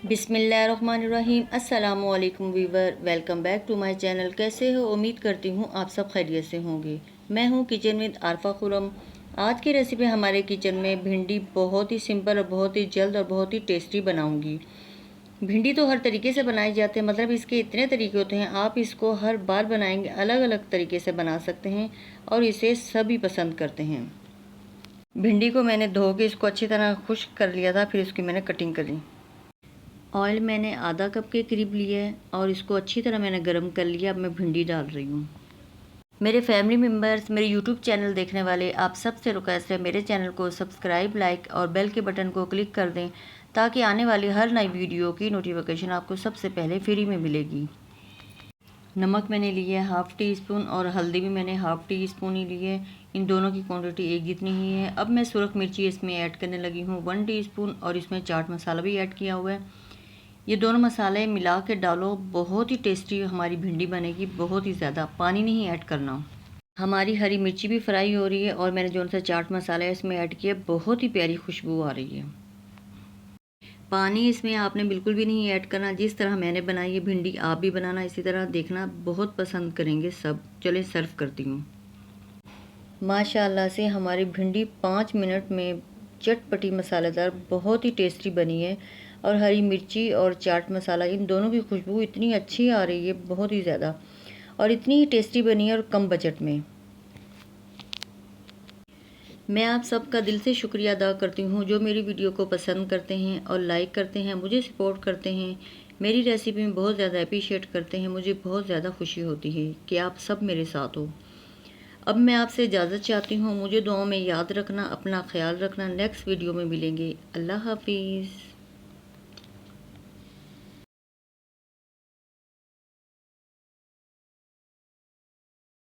बिस्मिल्लाहिर्रहमानिर्रहीम। अस्सलामुअलैकुम viewer, welcome back to my channel. कैसे हो? उम्मीद करती हूँ आप सब खैरियत से होंगे। मैं हूँ किचन विद आरफा खुरम। आज की रेसिपी हमारे किचन में भिंडी बहुत ही सिंपल और बहुत ही जल्द और बहुत ही टेस्टी बनाऊँगी। भिंडी तो हर तरीके से बनाए जाते हैं, मतलब इसके इतने तरीके होते हैं, आप इसको हर बार बनाएंगे अलग अलग तरीके से बना सकते हैं और इसे सभी पसंद करते हैं। भिंडी को मैंने धो के इसको अच्छी तरह खुश्क कर लिया था, फिर इसकी मैंने कटिंग कर ली। ऑयल मैंने आधा कप के करीब लिया है और इसको अच्छी तरह मैंने गर्म कर लिया। अब मैं भिंडी डाल रही हूँ। मेरे फैमिली मेम्बर्स, मेरे यूट्यूब चैनल देखने वाले, आप सबसे रिक्वेस्ट है मेरे चैनल को सब्सक्राइब, लाइक और बेल के बटन को क्लिक कर दें ताकि आने वाली हर नई वीडियो की नोटिफिकेशन आपको सबसे पहले फ्री में मिलेगी। नमक मैंने लिया है हाफ़ टी स्पून और हल्दी भी मैंने हाफ़ टी स्पून ही ली है। इन दोनों की क्वांटिटी एक जितनी ही है। अब मैं सुरख मिर्ची इसमें ऐड करने लगी हूँ 1 टीस्पून और इसमें चाट मसाला भी ऐड किया हुआ है। ये दोनों मसाले मिला के डालो, बहुत ही टेस्टी हमारी भिंडी बनेगी। बहुत ही ज़्यादा पानी नहीं ऐड करना। हमारी हरी मिर्ची भी फ्राई हो रही है और मैंने जो सा चाट मसाला है इसमें ऐड किया। बहुत ही प्यारी खुशबू आ रही है। पानी इसमें आपने बिल्कुल भी नहीं ऐड करना। जिस तरह मैंने बनाई है भिंडी आप भी बनाना इसी तरह, देखना बहुत पसंद करेंगे सब। चले सर्व करती हूँ। माशाल्लाह से हमारी भिंडी 5 मिनट में चटपटी मसालेदार बहुत ही टेस्टी बनी है और हरी मिर्ची और चाट मसाला इन दोनों की खुशबू इतनी अच्छी आ रही है, बहुत ही ज़्यादा, और इतनी ही टेस्टी बनी है और कम बजट में। मैं आप सबका दिल से शुक्रिया अदा करती हूँ जो मेरी वीडियो को पसंद करते हैं और लाइक करते हैं, मुझे सपोर्ट करते हैं, मेरी रेसिपी में बहुत ज़्यादा अप्रिशिएट करते हैं। मुझे बहुत ज़्यादा खुशी होती है कि आप सब मेरे साथ हो। अब मैं आपसे इजाज़त चाहती हूँ। मुझे दुआओं में याद रखना, अपना ख्याल रखना। नेक्स्ट वीडियो में मिलेंगे। अल्लाह हाफिज़।